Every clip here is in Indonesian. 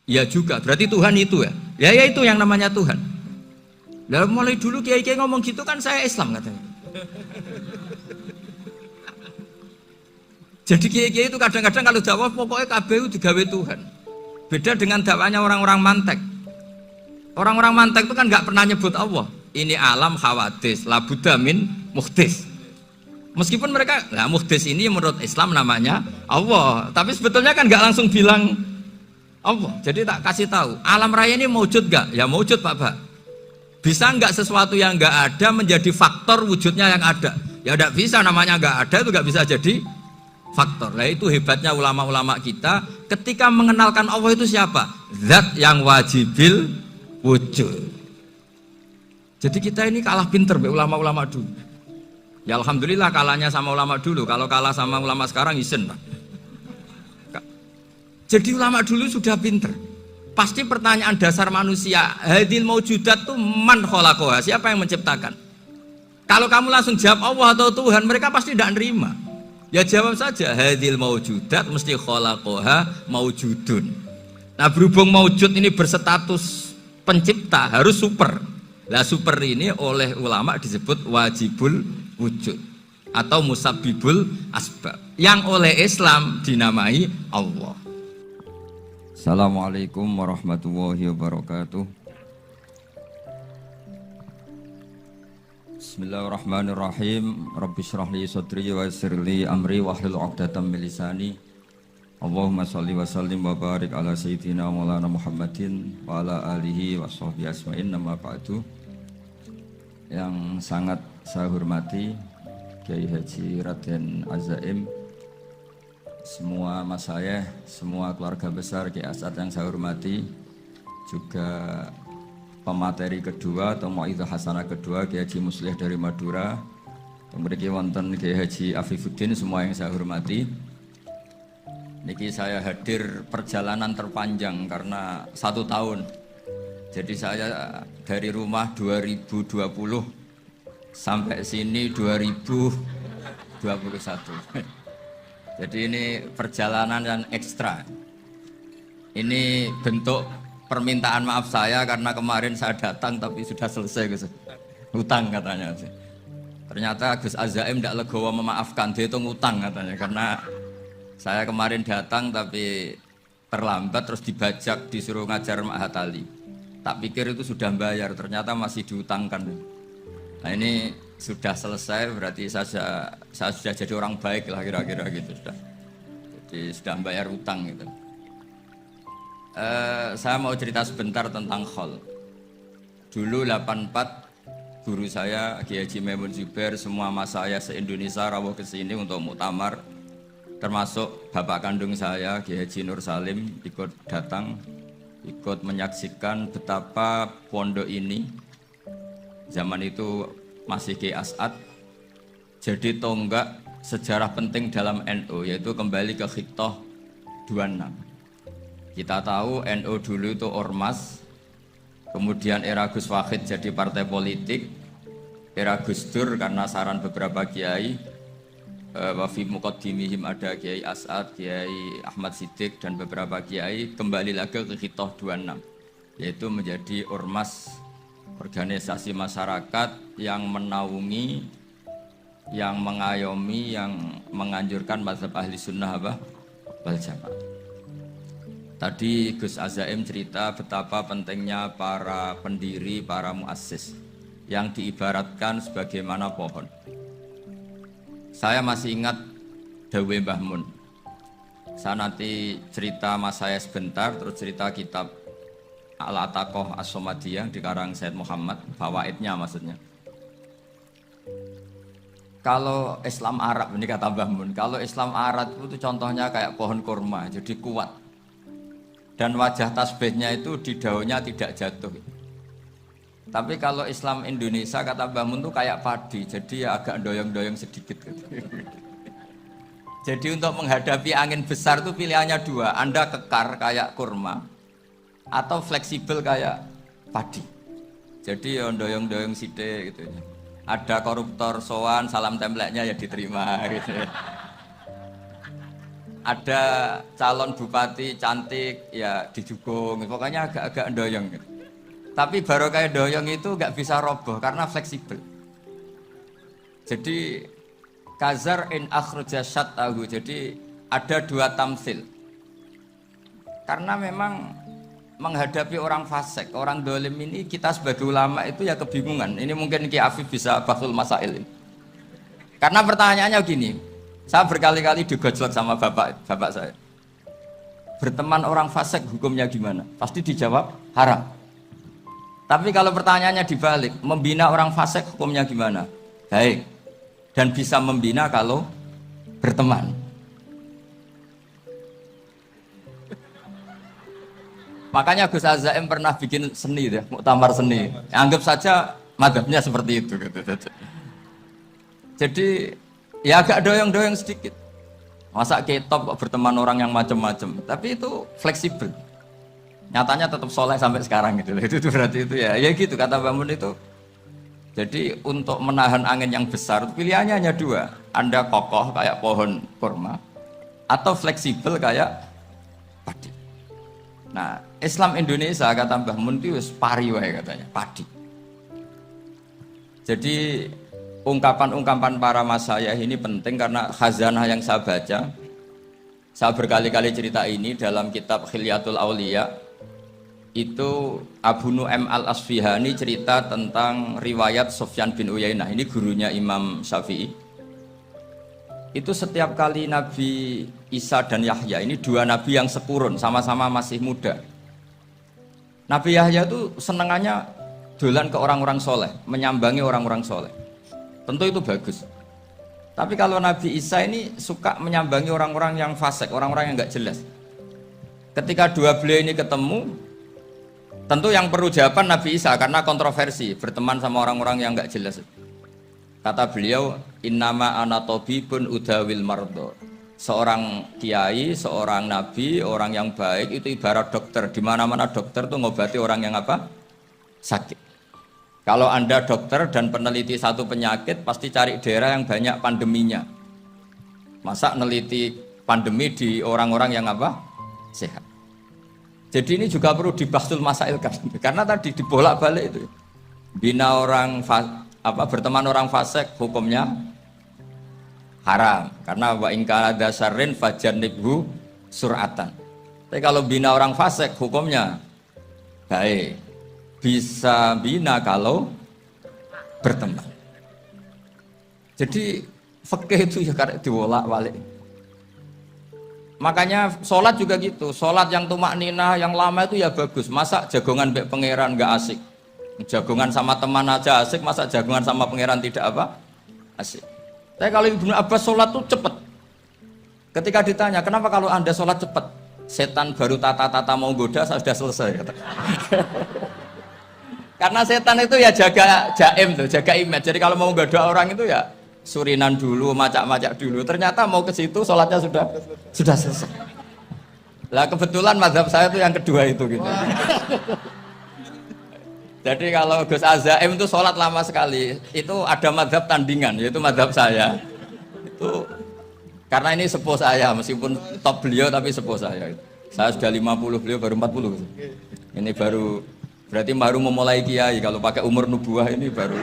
Ya juga, berarti Tuhan itu ya. Ya itu yang namanya Tuhan. Lalu mulai dulu kiai-kiai ngomong gitu kan saya Islam katanya. Jadi kiai-kiai itu kadang-kadang kalau dakwah pokoknya kabeh itu digawe Tuhan. Beda dengan dakwanya orang-orang mantek. Orang-orang mantek itu kan nggak pernah nyebut Allah. Ini alam khawadis, labudamin muhdis. Meskipun mereka, nah muhdis ini menurut Islam namanya Allah. Tapi sebetulnya kan nggak langsung bilang Allah. Jadi tak kasih tahu, alam raya ini mewujud nggak? Ya mewujud Pak. Bisa nggak sesuatu yang nggak ada menjadi faktor wujudnya yang ada? Ya nggak bisa, namanya nggak ada itu nggak bisa jadi faktor. Nah itu hebatnya ulama-ulama kita ketika mengenalkan Allah itu siapa? Zat yang wajibil wujud. Jadi kita ini kalah pinter be ulama-ulama dulu. Ya alhamdulillah kalahnya sama ulama dulu. Kalau kalah sama ulama sekarang isen Pak. Jadi ulama dulu sudah pinter. Pasti pertanyaan dasar manusia, hadil maujudat itu man khalaqaha, siapa yang menciptakan? Kalau kamu langsung jawab Allah atau Tuhan, mereka pasti tidak nerima. Ya jawab saja, hadil maujudat mesti khalaqaha maujudun. Nah berhubung maujud ini berstatus pencipta, harus super. Nah super ini oleh ulama disebut wajibul wujud atau musabbibul asbab, yang oleh Islam dinamai Allah. Assalamualaikum warahmatullahi wabarakatuh. Bismillahirrahmanirrahim. Rabbi shrah li sadri wa yassir li amri wahlul 'uqdatam min lisani. Allahumma shalli wa sallim wa barik ala sayyidina Maulana Muhammadin wa ala alihi wa sahbihi asma'in. Nama ba'du. Yang sangat saya hormati Kiai Haji Raden Azaim, semua masayikh, semua keluarga besar Kiai As'ad yang saya hormati, juga pemateri kedua atau Mau'izah Hasanah kedua Kiai Haji Muslih dari Madura, memiliki wonten Kiai Haji Afifuddin, semua yang saya hormati. Niki saya hadir perjalanan terpanjang karena 1 tahun. Jadi saya dari rumah 2020 sampai sini 2021. Jadi ini perjalanan yang ekstra. Ini bentuk permintaan maaf saya karena kemarin saya datang tapi sudah selesai Gus. Hutang katanya. Ternyata Gus Azaim tidak legowo memaafkan, dia itu ngutang katanya karena saya kemarin datang tapi terlambat terus dibajak disuruh ngajar Ma'had Ali. Tak pikir itu sudah bayar, ternyata masih diutangkan. Nah ini sudah selesai, berarti saya sudah jadi orang baik lah kira-kira gitu sudah. Jadi sudah bayar utang gitu. Saya mau cerita sebentar tentang khol. Dulu 84 guru saya Kiai Haji Maimun Zubair, semua mas saya se-Indonesia rawuh ke sini untuk muktamar, termasuk bapak kandung saya Kiai Haji Nur Salim ikut datang, ikut menyaksikan betapa pondok ini zaman itu masih Kiai As'ad jadi tonggak sejarah penting dalam NU, yaitu kembali ke Khittah 26. Kita tahu NU dulu itu ormas, kemudian era Gus Wahid jadi partai politik, era Gus Dur karena saran beberapa kiai, wafi muqaddimihim ada Kiai As'ad, Kiai Ahmad Siddiq dan beberapa kiai kembali lagi ke Khittah 26, yaitu menjadi ormas, organisasi masyarakat yang menaungi, yang mengayomi, yang menganjurkan mazhab ahli sunnah wal jamaah. Tadi Gus Azaim cerita betapa pentingnya para pendiri, para muassis yang diibaratkan sebagaimana pohon. Saya masih ingat Dawe Mbah Mun. Saya nanti cerita mas saya sebentar, terus cerita kitab Al-Ataqoh As-Somadiyah dikarang Said Muhammad, fawaidnya maksudnya. Kalau Islam Arab, ini kata Mbah Mun, kalau Islam Arab itu contohnya kayak pohon kurma, jadi kuat. Dan wajah tasbihnya itu di daunnya tidak jatuh. Tapi kalau Islam Indonesia kata Mbah Mun itu kayak padi, jadi ya agak doyong-doyong sedikit. Jadi untuk menghadapi angin besar itu pilihannya 2, Anda kekar kayak kurma, atau fleksibel kayak padi. Jadi ya doyong-doyong sithik gitu. Ada koruptor sowan, salam templeknya ya diterima gitu. ada calon bupati cantik ya dijukung, pokoknya agak-agak doyong gitu. Tapi baru kayak doyong itu nggak bisa roboh karena fleksibel. Jadi kazar in akhraja syatahu, jadi ada dua tamsil. Karena memang menghadapi orang fasik, orang dolim ini kita sebagai ulama itu ya kebingungan. Ini mungkin Ki Afif bisa bahsul masail ini. Karena pertanyaannya gini, saya berkali-kali digojlok sama bapak saya. Berteman orang fasik hukumnya gimana? Pasti dijawab haram. Tapi kalau pertanyaannya dibalik, membina orang fasik hukumnya gimana? Baik. Dan bisa membina kalau berteman. Makanya Gus Azaim pernah bikin seni deh, muktamar seni. Anggap saja madhabnya seperti itu gitu. Jadi ya agak doyong-doyong sedikit. Masa ketop kok berteman orang yang macam-macam. Tapi itu fleksibel. Nyatanya tetap soleh sampai sekarang gitu. Itu berarti itu ya gitu kata Bangun itu. Jadi untuk menahan angin yang besar pilihannya hanya dua. Anda kokoh kayak pohon kurma atau fleksibel kayak padi. Nah, Islam Indonesia kata Mbah Mun itu pari wae katanya, padi. Jadi ungkapan-ungkapan para masyayikh ini penting karena khazanah yang saya baca. Saya berkali-kali cerita ini dalam kitab Khilyatul Auliya. Itu Abu Nu'aim al-Asfihani cerita tentang riwayat Sufyan bin Uyainah. Ini gurunya Imam Syafi'i. Itu setiap kali Nabi Isa dan Yahya, ini dua nabi yang sekurun, sama-sama masih muda. Nabi Yahya itu senengannya dolan ke orang-orang soleh, menyambangi orang-orang soleh. Tentu itu bagus. Tapi kalau Nabi Isa ini suka menyambangi orang-orang yang fasik, orang-orang yang nggak jelas. Ketika dua beliau ini ketemu, tentu yang perlu jawaban Nabi Isa karena kontroversi, berteman sama orang-orang yang nggak jelas. Kata beliau, innama ana tabibun udawil mardo. Seorang kiai, seorang nabi, orang yang baik itu ibarat dokter. Di mana-mana dokter tuh ngobati orang yang apa? Sakit. Kalau Anda dokter dan peneliti satu penyakit, pasti cari daerah yang banyak pandeminya. Masa neliti pandemi di orang-orang yang apa? Sehat. Jadi ini juga perlu dibahsul masailkan. Karena tadi dibolak-balik itu. Bina orang berteman orang fasik hukumnya haram karena wa in kana dasarin fajanibhu sur'atan. Tapi kalau bina orang fasik hukumnya baik. Bisa bina kalau berteman. Jadi fikih itu ya karena dibolak-balik. Makanya sholat juga gitu. Sholat yang tumak ninah yang lama itu ya bagus. Masa jagongan mbek pangeran nggak asik. Jagongan sama teman aja asik, masa jagongan sama pangeran tidak apa? Asik. Tapi kalau Ibnu Abbas sholat tuh cepet. Ketika ditanya, kenapa kalau Anda sholat cepet? Setan baru tata-tata mau goda, saya sudah selesai. Kata. Karena setan itu ya jaga jaim tuh, jaga image. Jadi kalau mau goda orang itu ya surinan dulu, macak-macak dulu. Ternyata mau ke situ sholatnya sudah selesai. Lah kebetulan mazhab saya tuh yang kedua itu gitu. Jadi kalau Gus Azaim itu sholat lama sekali, itu ada madhab tandingan, yaitu madhab saya. Itu karena ini sepuh saya, meskipun top beliau tapi sepuh saya. Saya sudah 50, beliau baru 40. Ini berarti baru memulai kiai. Kalau pakai umur nubuah ini baru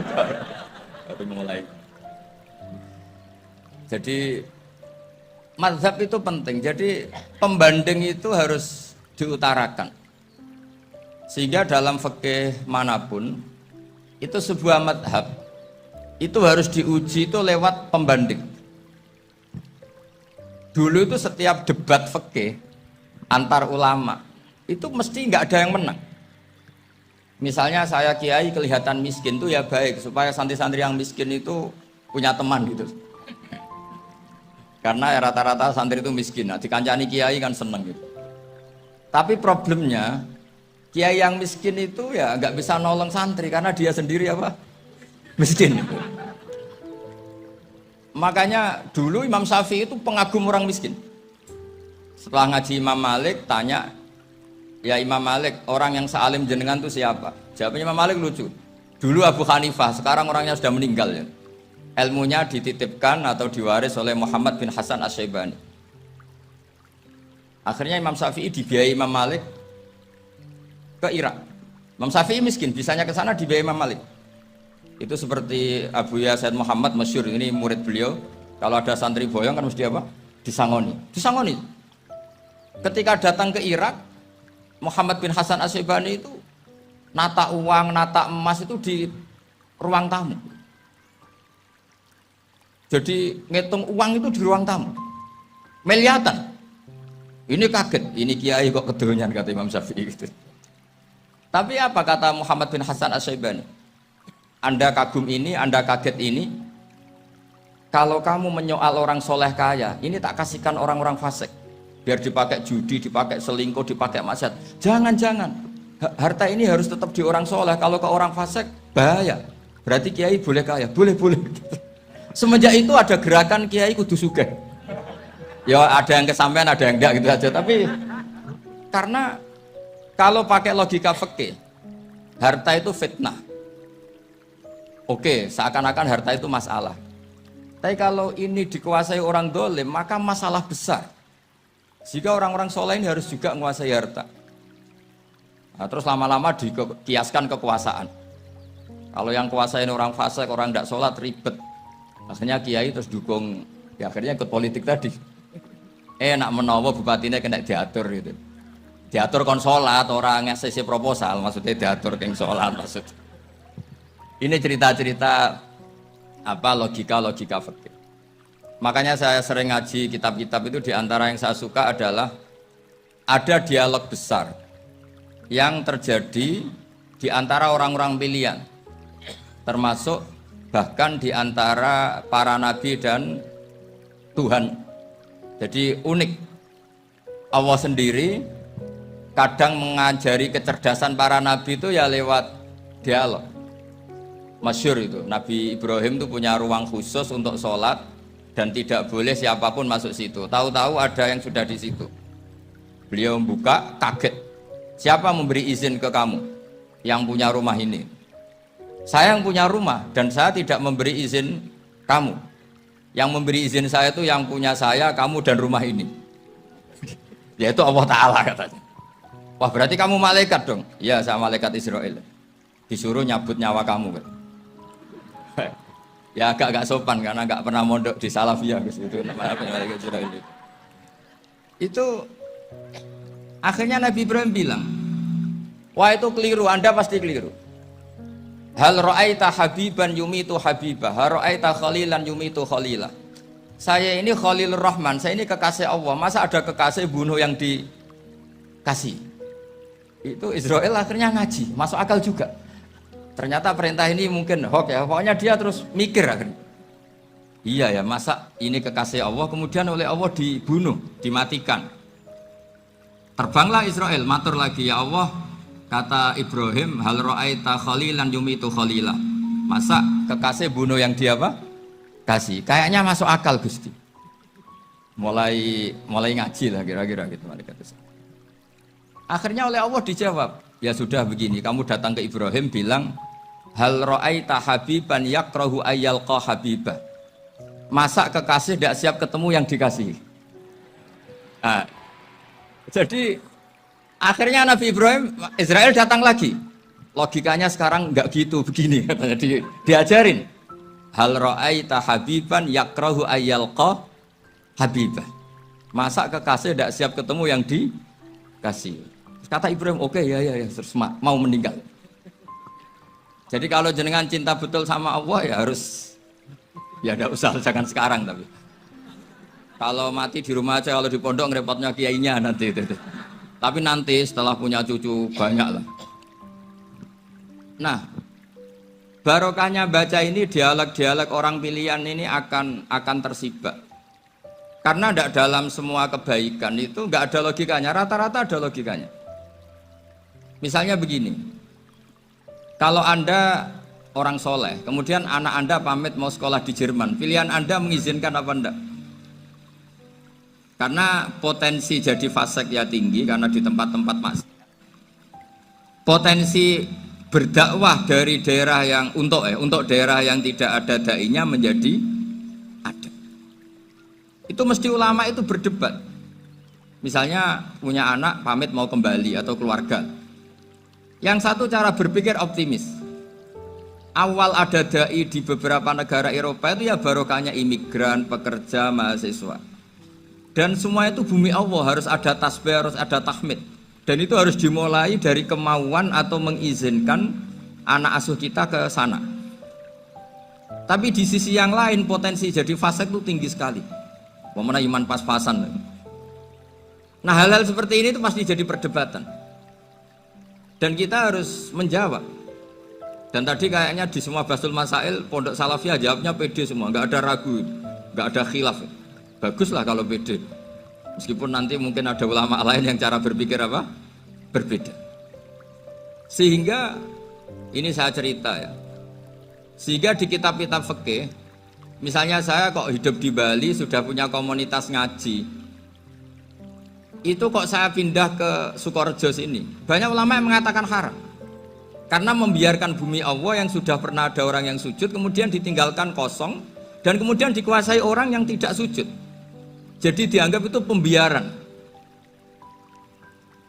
memulai. Jadi madhab itu penting. Jadi pembanding itu harus diutarakan. Sehingga dalam fikih manapun itu sebuah madhab itu harus diuji itu lewat pembanding. Dulu itu setiap debat fikih antar ulama itu mesti nggak ada yang menang. Misalnya saya kiai kelihatan miskin tuh ya baik supaya santri-santri yang miskin itu punya teman gitu. Karena ya rata-rata santri itu miskin. Nah, dikancani kiai kan seneng gitu. Tapi problemnya kiai yang miskin itu ya nggak bisa nolong santri karena dia sendiri apa? Miskin. Makanya dulu Imam Syafi'i itu pengagum orang miskin. Setelah ngaji Imam Malik tanya, ya Imam Malik orang yang sealim jenengan itu siapa? Jawabnya Imam Malik lucu. Dulu Abu Hanifah, sekarang orangnya sudah meninggal ya. Ilmunya dititipkan atau diwaris oleh Muhammad bin Hasan Asy-Syaibani. Akhirnya Imam Syafi'i dibiayai Imam Malik ke Irak. Imam Syafi'i miskin, bisanya ke sana dibiayai Imam Malik. Itu seperti Abuya Said Muhammad masyhur, ini murid beliau. Kalau ada santri boyong kan mesti apa? Disangoni. Disangoni. Ketika datang ke Irak, Muhammad bin Hasan Asyibani itu nata uang, nata emas itu di ruang tamu. Jadi ngitung uang itu di ruang tamu. Miliatan. Ini kaget, ini kiai kok kedonyan kata Imam Syafi'i gitu. Tapi apa kata Muhammad bin Hasan Asyibani? Anda kagum ini, Anda kaget ini. Kalau kamu menyoal orang soleh kaya, ini tak kasihkan orang-orang fasik. Biar dipakai judi, dipakai selingkuh, dipakai maksiat. Jangan-jangan. Harta ini harus tetap di orang soleh. Kalau ke orang fasik, bahaya. Berarti kiai boleh kaya, boleh-boleh. Semenjak itu ada gerakan kiai kudu sugih. Ya ada yang kesampaian, ada yang enggak gitu aja. Tapi karena kalau pakai logika fikih, harta itu fitnah. Oke, seakan-akan harta itu masalah. Tapi kalau ini dikuasai orang dolim, maka masalah besar. Jika orang-orang soleh ini harus juga menguasai harta. Nah, terus lama-lama dikiaskan kekuasaan. Kalau yang kuasain orang fasik, orang tidak sholat, ribet. Akhirnya kiai terus dukung, ya akhirnya ikut politik tadi. Nak menawa bupatinya kena diatur gitu. Diatur kon sholat, orang ngasih proposal, maksudnya diatur keng sholat maksud. Ini cerita-cerita apa logika-logika fikih. Makanya saya sering ngaji kitab-kitab itu, diantara yang saya suka adalah ada dialog besar yang terjadi di antara orang-orang pilihan, termasuk bahkan di antara para nabi dan Tuhan. Jadi unik, Allah sendiri kadang mengajari kecerdasan para nabi itu ya lewat dialog. Masyhur itu, Nabi Ibrahim itu punya ruang khusus untuk sholat dan tidak boleh siapapun masuk situ. Tahu-tahu ada yang sudah di situ. Beliau membuka, kaget. Siapa memberi izin ke kamu yang punya rumah ini? Saya yang punya rumah dan saya tidak memberi izin kamu. Yang memberi izin saya itu yang punya saya, kamu dan rumah ini. Yaitu Allah Ta'ala katanya. Wah berarti kamu malaikat dong? Iya, saya malaikat Israel. Disuruh nyabut nyawa kamu kan? Ya agak sopan karena agak pernah mondok di Salafiyah gitu. Namanya malaikat Israel. Itu akhirnya Nabi Ibrahim bilang, wah itu keliru, Anda pasti keliru. Hal ra'aita habiban yumitu habibah, hal ra'aita khalilan yumitu khalilah. Saya ini Khalilur Rahman, saya ini kekasih Allah. Masa ada kekasih bunuh yang dikasih? Itu Israel akhirnya ngaji, masuk akal juga. Ternyata perintah ini mungkin hoax ya, pokoknya dia terus mikir akhirnya. Iya ya, masa ini kekasih Allah kemudian oleh Allah dibunuh, dimatikan. Terbanglah Israel, matur lagi, ya Allah, kata Ibrahim, hal ra'aita khalilan yumitu khalilah. Masa kekasih bunuh yang dia apa? Kasih. Kayaknya masuk akal Gusti. Mulai ngaji lah kira-kira gitu mereka. Akhirnya oleh Allah dijawab, ya sudah begini, kamu datang ke Ibrahim bilang, hal ra'aita habiban yakrahu ayyalqa habibah. Masa kekasih tidak siap ketemu yang dikasih. Nah, jadi akhirnya Nabi Ibrahim, Israel datang lagi. Logikanya sekarang enggak gitu, begini katanya diajarin. Hal ra'aita habiban yakrahu ayyalqa habibah. Masa kekasih tidak siap ketemu yang dikasih. Kata Ibrahim, oke, ya, terus mau meninggal. Jadi kalau jenengan cinta betul sama Allah ya harus, ya tidak usah, jangan sekarang tapi. Kalau mati di rumah aja, kalau di pondok ngerepotnya kiainya nanti. Tapi nanti setelah punya cucu banyak lah. Nah, barokahnya baca ini, dialog-dialog orang pilihan ini akan tersibak. Karena tidak dalam semua kebaikan itu nggak ada logikanya, rata-rata ada logikanya. Misalnya begini, kalau Anda orang soleh, kemudian anak Anda pamit mau sekolah di Jerman, pilihan Anda mengizinkan apa enggak? Karena potensi jadi fasik ya tinggi, karena di tempat-tempat maksiat. Potensi berdakwah dari daerah yang untuk daerah yang tidak ada dai-nya menjadi ada. Itu mesti ulama itu berdebat. Misalnya punya anak pamit mau kembali atau keluarga. Yang satu cara berpikir optimis. Awal ada dai di beberapa negara Eropa itu ya barokahnya imigran, pekerja, mahasiswa. Dan semua itu bumi Allah, harus ada tasbih, harus ada tahmid. Dan itu harus dimulai dari kemauan atau mengizinkan anak asuh kita ke sana. Tapi di sisi yang lain potensi jadi fasik itu tinggi sekali. Mana iman pas-pasan. Nah hal-hal seperti ini itu pasti jadi perdebatan. Dan kita harus menjawab. Dan tadi kayaknya di semua Basul Masail Pondok Salafiyah jawabnya pede semua, nggak ada ragu, nggak ada khilaf. Baguslah kalau pede. Meskipun nanti mungkin ada ulama lain yang cara berpikir apa? Berbeda. Sehingga ini saya cerita ya. Sehingga di kitab-kitab fikih, misalnya saya kok hidup di Bali sudah punya komunitas ngaji. Itu kok saya pindah ke Sukorejo sini. Banyak ulama yang mengatakan haram. Karena membiarkan bumi Allah yang sudah pernah ada orang yang sujud kemudian ditinggalkan kosong dan kemudian dikuasai orang yang tidak sujud. Jadi dianggap itu pembiaran.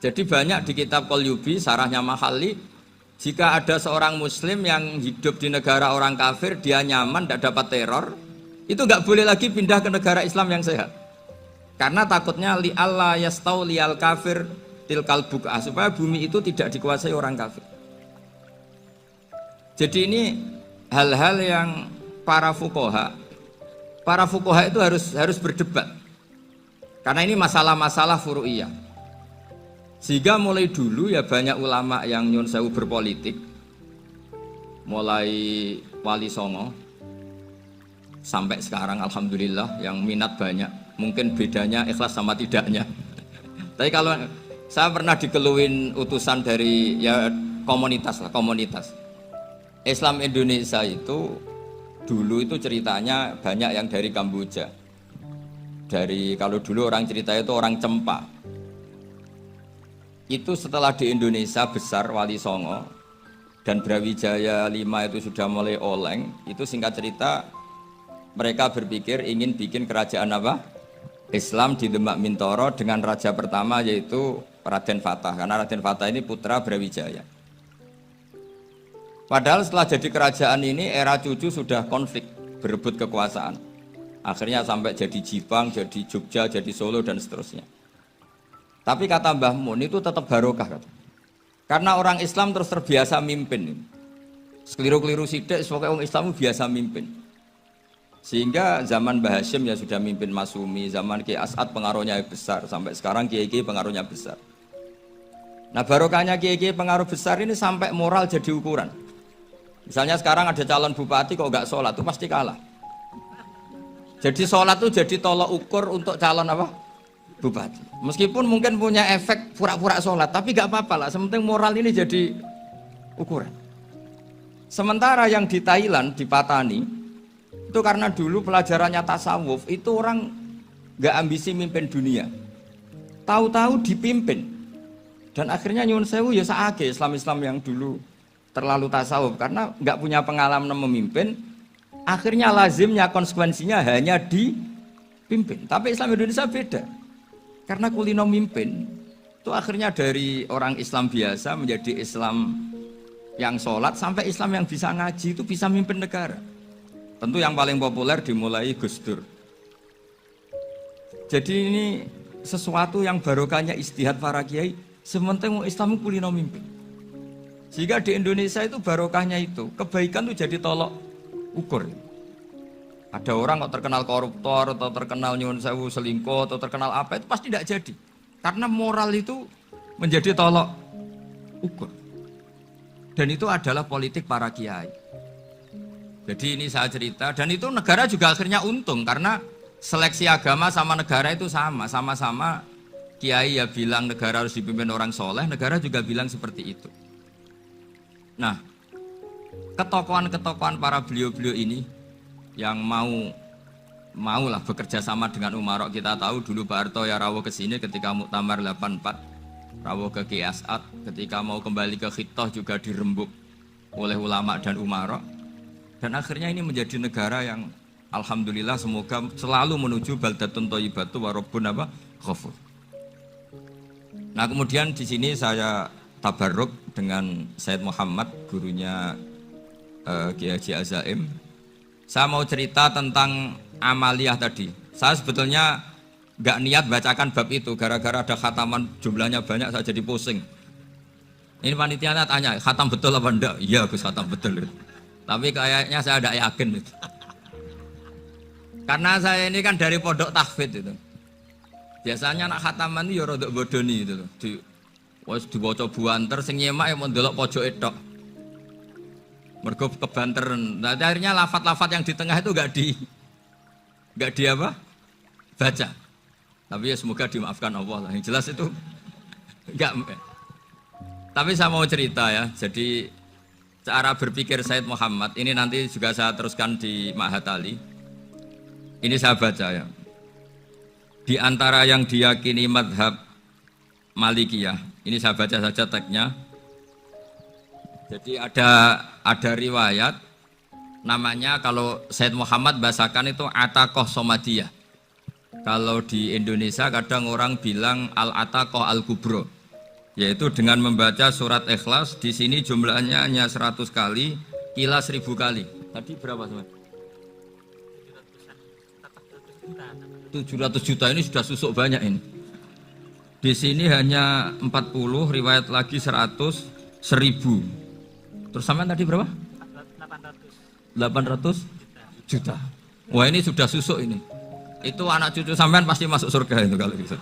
Jadi banyak di kitab Qalyubi, sarahnya Mahalli, jika ada seorang muslim yang hidup di negara orang kafir, dia nyaman, tidak dapat teror, itu nggak boleh lagi pindah ke negara Islam yang sehat. Karena takutnya li Allah yastau lial kafir tilkal buk'ah, supaya bumi itu tidak dikuasai orang kafir. Jadi ini hal-hal yang para fuqaha itu harus berdebat. Karena ini masalah-masalah furu'iyah. Sehingga mulai dulu ya banyak ulama yang nyun sewu berpolitik. Mulai Wali Songo sampai sekarang alhamdulillah yang minat banyak. Mungkin bedanya ikhlas sama tidaknya. Tapi kalau saya pernah dikeluhin utusan dari ya komunitas. Islam Indonesia itu dulu itu ceritanya banyak yang dari Kamboja. Dari kalau dulu orang cerita itu orang Cempa. Itu setelah di Indonesia besar Wali Songo dan Brawijaya 5 itu sudah mulai oleng. Itu singkat cerita mereka berpikir ingin bikin kerajaan apa? Islam di Demak Mintoro dengan raja pertama yaitu Raden Fatah. Karena Raden Fatah ini putra Brawijaya. Padahal setelah jadi kerajaan ini era cucu sudah konflik, berebut kekuasaan. Akhirnya sampai jadi Jipang, jadi Jogja, jadi Solo dan seterusnya. Tapi kata Mbah Mun itu tetap barokah. Karena orang Islam terus terbiasa mimpin. Sekeliru-keliru sidik, pokoknya orang Islam biasa mimpin. Sehingga zaman Mbah Hashim ya sudah mimpin Masumi, zaman Kiai As'ad pengaruhnya besar, sampai sekarang Kiai-Kiai pengaruhnya besar. Nah barokahnya Kiai-Kiai pengaruh besar ini sampai moral jadi ukuran. Misalnya sekarang ada calon bupati kok nggak sholat, itu pasti kalah. Jadi sholat itu jadi tolok ukur untuk calon apa? Bupati. Meskipun mungkin punya efek pura-pura sholat, tapi nggak apa-apa lah. Sementing moral ini jadi ukuran. Sementara yang di Thailand, di Patani, itu karena dulu pelajarannya tasawuf, itu orang nggak ambisi mimpin dunia. Tahu-tahu dipimpin. Dan akhirnya nyuwun sewu ya saake Islam-Islam yang dulu terlalu tasawuf karena nggak punya pengalaman memimpin, akhirnya lazimnya konsekuensinya hanya dipimpin. Tapi Islam Indonesia beda, karena kulino mimpin itu akhirnya dari orang Islam biasa menjadi Islam yang sholat sampai Islam yang bisa ngaji itu bisa mimpin negara. Tentu yang paling populer dimulai Gus Dur. Jadi ini sesuatu yang barokahnya istihad para kiai. Sementing Islam kulino mimpin. Sehingga di Indonesia itu barokahnya itu, kebaikan itu jadi tolok ukur. Ada orang kok terkenal koruptor atau terkenal nyuwun sewu selingkuh atau terkenal apa itu pasti tidak jadi. Karena moral itu menjadi tolok ukur. Dan itu adalah politik para kiai. Jadi ini saya cerita dan itu negara juga akhirnya untung karena seleksi agama sama negara itu sama-sama kiai ya bilang negara harus dipimpin orang soleh, negara juga bilang seperti itu. Nah, ketokohan-ketokohan para beliau-beliau ini yang mau lah bekerja sama dengan umarok. Kita tahu dulu Pak Harto ya rawuh ke sini ketika Muktamar 84, rawuh ke Kiai As'ad, ketika mau kembali ke Khitoh juga dirembuk oleh ulama dan umarok. Dan akhirnya ini menjadi negara yang alhamdulillah semoga selalu menuju baldatun thayyibatu wa rabbun apa? Ghafur. Nah kemudian di sini saya tabarruk dengan Said Muhammad, gurunya Kiai Haji Azaim. Saya mau cerita tentang amaliyah tadi. Saya sebetulnya nggak niat bacakan bab itu, gara-gara ada khataman jumlahnya banyak saya jadi pusing. Ini panitianya tanya, khatam betul apa enggak? Iya Gus, khatam betul. Tapi kayaknya saya tidak yakin itu. Karena saya ini kan dari pondok tahfidz itu. Biasanya anak khataman itu ya rodok bodoni itu loh. Wes diwaca buanter sing nyemak ya mau ndelok pojoke tok. Mergo kebanteren. Nah, akhirnya lafat-lafat yang di tengah itu enggak di apa? Baca. Tapi ya semoga dimaafkan Allah lah. Yang jelas itu enggak. Tapi saya mau cerita ya. Jadi cara berpikir Said Muhammad ini nanti juga saya teruskan di Ma'had Ali. Ini saya baca ya. Di antara yang diyakini madhab Malikiyah, ini saya baca saja teksnya. Jadi ada riwayat namanya, kalau Said Muhammad bahasakan itu Ataqoh Somadiyah. Kalau di Indonesia kadang orang bilang Al-Ataqoh Al-Kubro, yaitu dengan membaca surat Ikhlas. Di sini jumlahnya hanya 100 kali, Ikhlas 1000 kali. Tadi berapa teman? 700 juta, ini sudah susuk banyak ini. Di sini hanya 40, riwayat lagi 100, 1000. Terus sampean tadi berapa? 800 juta. Wah ini sudah susuk ini. Itu anak cucu sampean pasti masuk surga itu kalau gitu.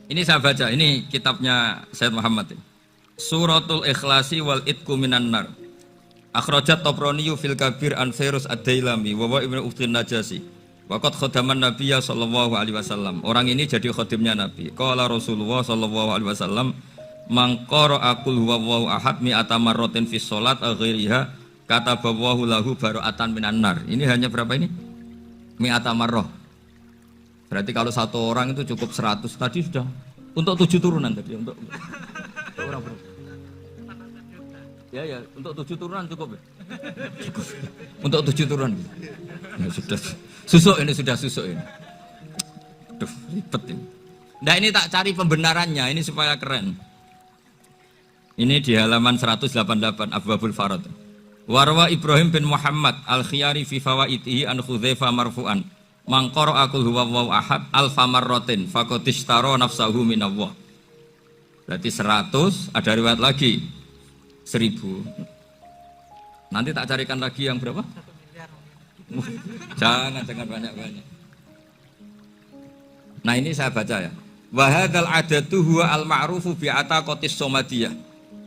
Ini saya baca, ini kitabnya Said Muhammad. Suratul Ikhlasi wal Itqu minan nar. Akhrajat Tabrani fil Kabir an Fairuz ad-Dailami wa wa Ibnu Uftin Najasi. Waqad khadaman Nabiyya sallallahu alaihi wasallam. Orang ini jadi khadimnya Nabi. Qala Rasulullah sallallahu alaihi wasallam, "Man qara'a qul huwallahu ahad mi'ata marratin fi shalat ghairiha kataballahu lahu bara'atan minan nar." Ini hanya berapa ini? Mi'ata marrah. Berarti kalau satu orang itu cukup 100. Tadi sudah untuk 7 turunan tadi untuk orang berapa? Ya, untuk 7 turunan cukup ya? Cukup. Untuk 7 turunan. Ya, sudah susuk ini, sudah susuk ini. Aduh, ribet ini. Nah ini tak cari pembenarannya, ini supaya keren. Ini di halaman 188 Abwabul Farad. Warwa Ibrahim bin Muhammad al-Khiyari fi fawaitihi an Khudzaifa marfu'an. Man qara'a qul huwallahu ahad alfa marratin faqad ishtara nafsahu minallah. Berarti 100, ada riwayat lagi 1000. Nanti tak carikan lagi yang berapa? 1 miliar. Jangan banyak-banyak. Nah ini saya baca ya. Wa hadzal adatu huwa al-ma'rufu bi ataqatis somadiyah.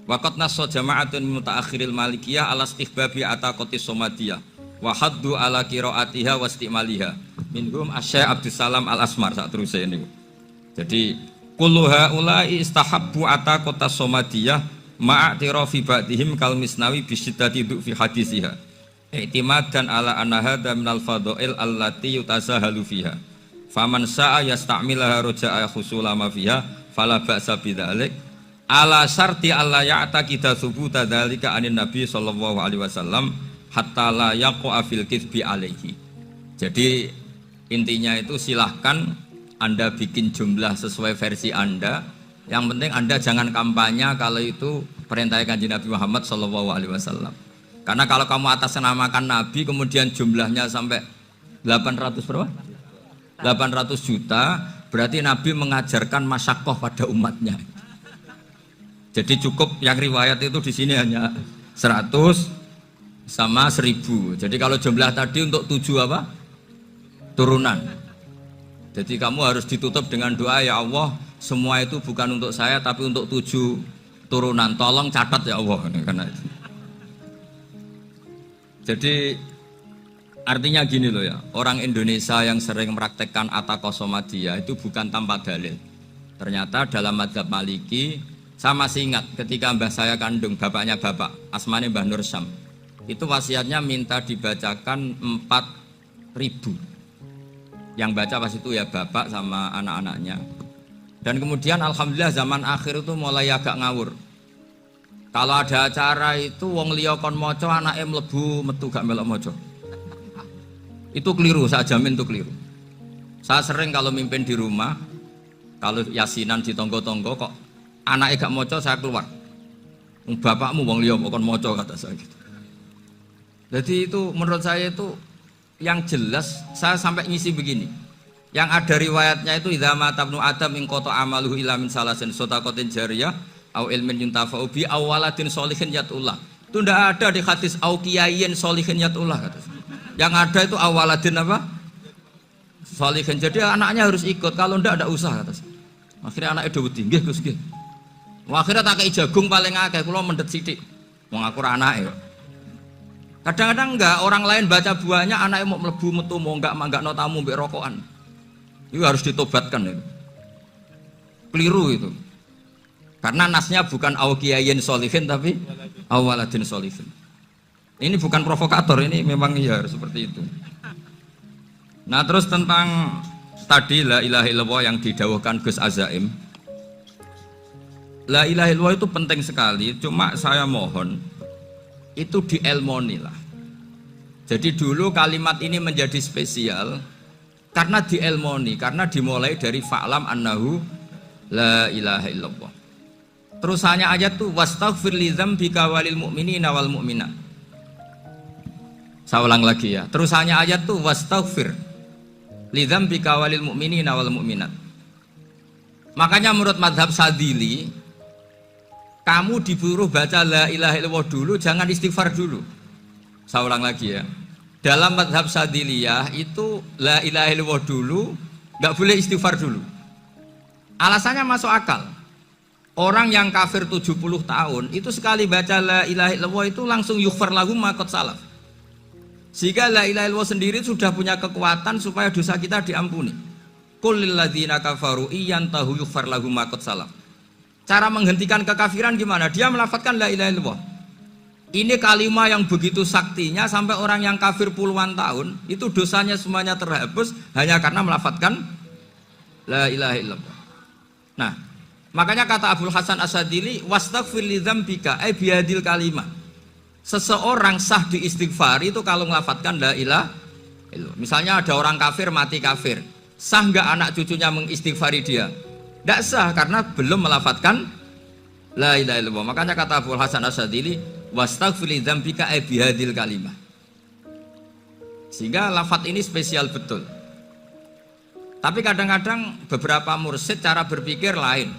Wa qad nassa jama'atun mutaakhiril malikiyah ala istihbabi ataqatis somadiyah. Wa haddu ala qiraatiha wa istimaliha. Minhum Asy-Syaikh Abdus Salam Al-Asmar saat terus ini. Jadi kullu haula'i istahabbu ataqatas somadiyah ma'atirafi ba'dihim kal misnawi bisyiddati fi hadisiha i'timadan ala anna hadha minal fadha'il allati yutasahalu fiha faman sa'a yasta'milaha roja'a khusula ma fiha fala ba'sa bidzalik ala syarti alla ya'taqida thubuta dzalika anin nabi sallallahu alaihi wasallam hatta la yaqa fil kitsbi alaihi. Jadi intinya itu silahkan Anda bikin jumlah sesuai versi Anda. Yang penting Anda jangan kampanye kalau itu perintah Kanjeng Nabi Muhammad SAW. Karena kalau kamu atasnamakan Nabi kemudian jumlahnya sampai 800 berapa? 800 juta, berarti Nabi mengajarkan masyakoh pada umatnya. Jadi cukup yang riwayat itu di sini hanya 100 sama 1000. Jadi kalau jumlah tadi untuk 7 apa? Turunan. Jadi kamu harus ditutup dengan doa, ya Allah, semua itu bukan untuk saya tapi untuk 7 turunan. Tolong catat ya Allah. Karena itu. Jadi artinya gini loh ya, orang Indonesia yang sering mempraktekkan ataqoh somadiyah itu bukan tanpa dalil. Ternyata dalam madzhab Maliki, saya masih ingat ketika mbah saya kandung, bapaknya bapak, asmane Mbah Nur Syam, itu wasiatnya minta dibacakan 4000. Yang baca pas itu ya bapak sama anak-anaknya. Dan kemudian alhamdulillah zaman akhir itu mulai agak ngawur. Kalau ada acara itu wong liya kon maca anake mlebu metu gak melok maca. Itu keliru, saya jamin itu keliru. Saya sering kalau mimpin di rumah Kalau yasinan di tonggo-tonggo kok anaknya gak moco, saya keluar. Bapakmu wong liya kok moco, kata saya gitu. Jadi itu menurut saya itu yang jelas, saya sampai ngisi begini. Yang ada riwayatnya itu idza mata ibnu adam in qata amaluhu illa min salasin shadaqatin jariyah au ilmin yuntafa'u bi aw waladin sholihin yatullah. Itu ndak ada di hadis au kiyayin sholihin yatullah kata. Yang ada itu awaladin apa? Sholihin. Jadi anaknya harus ikut, kalau ndak usah kata. Akhirnya anaknya udah tinggi Gus nggih. Akhirnya tak kei jagung paling akeh, kula mendet sithik. Wong aku ora anake kok. Kadang-kadang enggak, orang lain baca buahnya, anaknya mau mlebu metu mau enggak no tamu mbek rokokan. Itu harus ditobatkan itu. Keliru itu. Karena nasnya bukan awkiyayin sholihin tapi awaladin sholihin. Ini bukan provokator, ini memang ya seperti itu. Nah, terus tentang tadi la ilaha illallah yang didawuhkan Gus Azaim. La ilaha illallah itu penting sekali, cuma saya mohon itu dielmoni lah. Jadi dulu kalimat ini menjadi spesial karena dielmoni, karena dimulai dari fa'lam annahu la ilaha illallah. Terusannya ayat tuh wastaghfir li dzambika walil mu'minina wal mu'minat. Saya ulang lagi ya. Terusannya ayat tuh wastaghfir li dzambika walil mu'minina wal mu'minat. Makanya menurut madhab Sadili, kamu disuruh baca la ilaha illallah dulu, jangan istighfar dulu. Saya ulang lagi ya. Dalam madhab Sadiliyah itu la ilaha illallah dulu, nggak boleh istighfar dulu. Alasannya masuk akal. Orang yang kafir 70 tahun itu sekali baca la ilaha illallah itu langsung yughfar lahum ma qad salaf. Sehingga la ilaha illallah sendiri sudah punya kekuatan supaya dosa kita diampuni. Qul lil ladzina kafaru iyantahu yughfar lahum ma qad salaf. Cara menghentikan kekafiran gimana? Dia melafadzkan la ilaha illallah. Ini kalimat yang begitu saktinya sampai orang yang kafir puluhan tahun itu dosanya semuanya terhapus hanya karena melafadzkan la ilaha illallah. Nah, makanya kata Abdul Hasan As-Sadili wastaghfir li dzambika ay bihadil kalimah. Seseorang sah diistighfar itu kalau melafadzkan la ilaha illallah. Misalnya ada orang kafir mati kafir, sah enggak anak cucunya mengistighfari dia? Tidak sah karena belum melafadzkan la ilaha illallah. Makanya kata Abdul Hasan As-Sadili wastaghfir li dzambika ay bihadil kalimah. Sehingga lafadz ini spesial betul. Tapi kadang-kadang beberapa mursyid cara berpikir lain.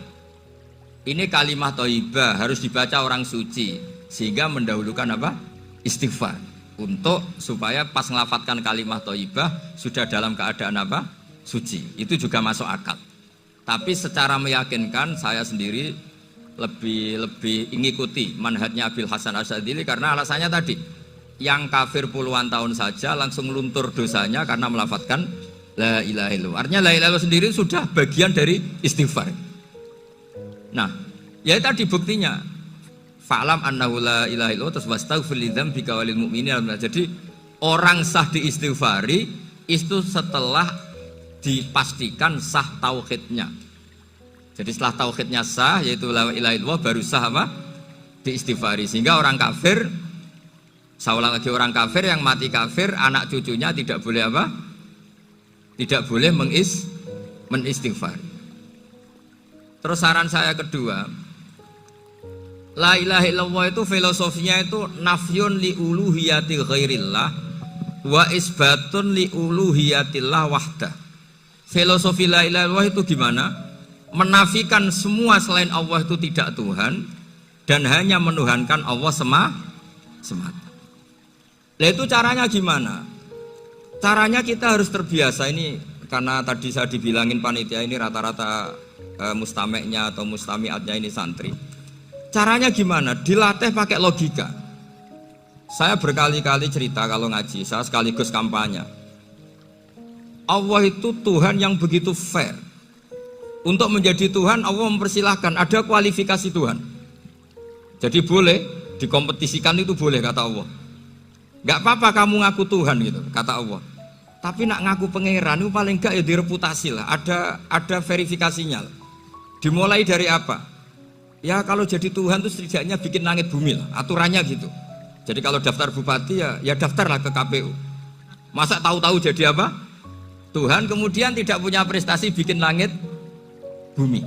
Ini kalimat thayyibah harus dibaca orang suci sehingga mendahulukan apa? Istighfar. Untuk supaya pas ngelafadzkan kalimat thayyibah sudah dalam keadaan apa? Suci. Itu juga masuk akal. Tapi secara meyakinkan saya sendiri lebih mengikuti manhajnya Abil Hasan As-Sadili karena alasannya tadi yang kafir puluhan tahun saja langsung luntur dosanya karena melafadzkan la ilaha illallah. Artinya la ilaha illallah sendiri sudah bagian dari istighfar. Nah, ya tadi buktinya fa'lam annahu la ilaha illallah terus wastaghfir li dzambika walil mu'minina. Jadi orang sah diistighfari itu setelah dipastikan sah tauhidnya. Jadi setelah tauhidnya sah yaitu la ilaha illallah baru sah apa? Diistighfari. Sehingga orang kafir, saya ulang lagi, orang kafir yang mati kafir anak cucunya tidak boleh apa? Tidak boleh menistighfari. Terus saran saya kedua, la ilaha illallah itu filosofinya itu nafyun li uluhiyati ghairillah wa isbatun li uluhiyatillah wahdah. Filosofi la ilaha illallah itu gimana? Menafikan semua selain Allah itu tidak Tuhan dan hanya menuhankan Allah semata. Nah itu caranya gimana? Caranya kita harus terbiasa ini karena tadi saya dibilangin panitia ini rata-rata mustameknya atau mustamiatnya ini santri. Caranya gimana? Dilatih pakai logika. Saya berkali-kali cerita kalau ngaji, saya sekaligus kampanye. Allah itu Tuhan yang begitu fair. Untuk menjadi Tuhan Allah mempersilahkan, ada kualifikasi Tuhan. Jadi boleh dikompetisikan itu boleh kata Allah. Gak apa-apa kamu ngaku Tuhan gitu kata Allah. Tapi nak ngaku pangeran itu paling gak ya direputasi lah. Ada verifikasinya. Dimulai dari apa? Ya kalau jadi Tuhan itu setidaknya bikin langit bumi lah. Aturannya gitu. Jadi kalau daftar bupati ya daftarlah ke KPU. Masa tahu-tahu jadi apa? Tuhan kemudian tidak punya prestasi bikin langit bumi.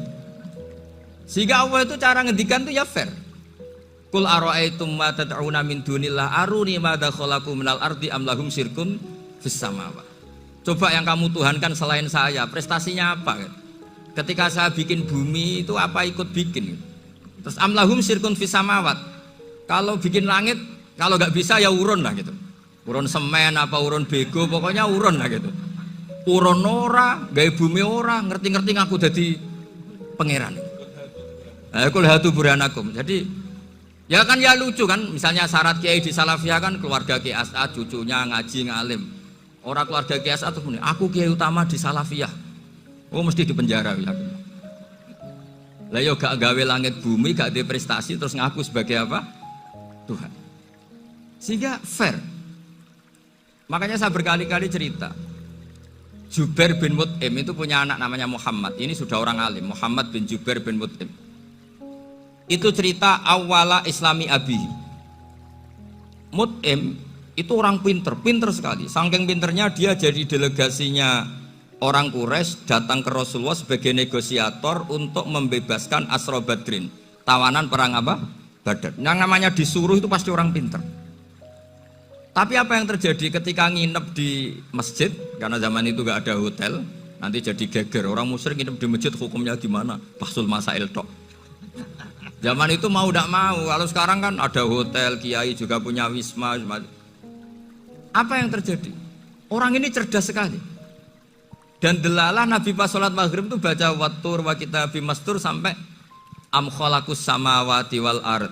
Sehingga Allah itu cara ngendikan itu ya fair. Qul ara'aitum ma tad'una min dunillah aruni madza khalaqu minal ardi am lahum syirkun fis samawati. Coba yang kamu tuhankan selain saya, prestasinya apa? Ketika saya bikin bumi itu apa ikut bikin? Terus am lahum syirkun fis samawati. Kalau bikin langit, kalau nggak bisa ya urun lah gitu. Urun semen apa urun bego, pokoknya urun lah gitu. Urun ora, gawe bumi ora, ngerti-ngerti ngaku dadi pangeran. Kul hatu burhanakum. Jadi ya kan ya lucu kan, misalnya syarat kiai di Salafiyah kan keluarga Kiai As'ad, cucunya ngaji ngalim. Orang keluarga Kiai As'ad tuh aku kiai utama di Salafiyah. Oh mesti di penjara ya. Lah yo gak gawe langit bumi, gak ada prestasi terus ngaku sebagai apa? Tuhan. Sehingga fair. Makanya saya berkali-kali cerita. Jubair bin Mut'im itu punya anak namanya Muhammad. Ini sudah orang alim, Muhammad bin Jubair bin Mut'im. Itu cerita awala islami abi. Mut'im itu orang pinter sekali. Saking pinternya dia jadi delegasinya orang Quraisy datang ke Rasulullah sebagai negosiator untuk membebaskan Asra Badrin, tawanan perang apa? Badar. Yang namanya disuruh itu pasti orang pinter. Tapi apa yang terjadi ketika nginep di masjid? Karena zaman itu gak ada hotel, nanti jadi geger. Orang musyrik nginep di masjid hukumnya gimana? Bahsul masail tok. Zaman itu mau tidak mau, kalau sekarang kan ada hotel, kiai juga punya wisma. Apa yang terjadi? Orang ini cerdas sekali. Dan delalah Nabi pas sholat maghrib itu baca wattur wa kitabim mastur sampai am khalaqus samawati wal ard.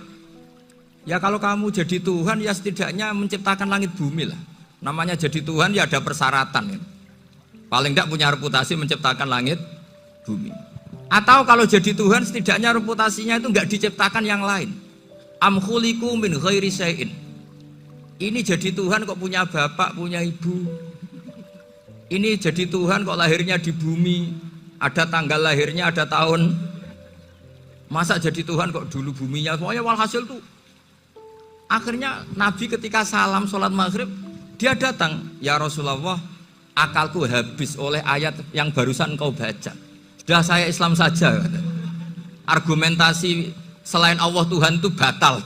Ya kalau kamu jadi Tuhan ya setidaknya menciptakan langit bumi lah. Namanya jadi Tuhan ya ada persyaratan. Ya. Paling tidak punya reputasi menciptakan langit bumi. Atau kalau jadi Tuhan setidaknya reputasinya itu enggak diciptakan yang lain. Am khuliqu min ghairi syai'in. Ini jadi Tuhan kok punya bapak, punya ibu. Ini jadi Tuhan kok lahirnya di bumi. Ada tanggal lahirnya, ada tahun. Masa jadi Tuhan kok dulu buminya. Pokoknya walhasil tuh. Akhirnya Nabi ketika salam sholat maghrib, dia datang. Ya Rasulullah, akalku habis oleh ayat yang barusan kau baca. Sudah saya Islam saja. Argumentasi selain Allah Tuhan itu batal.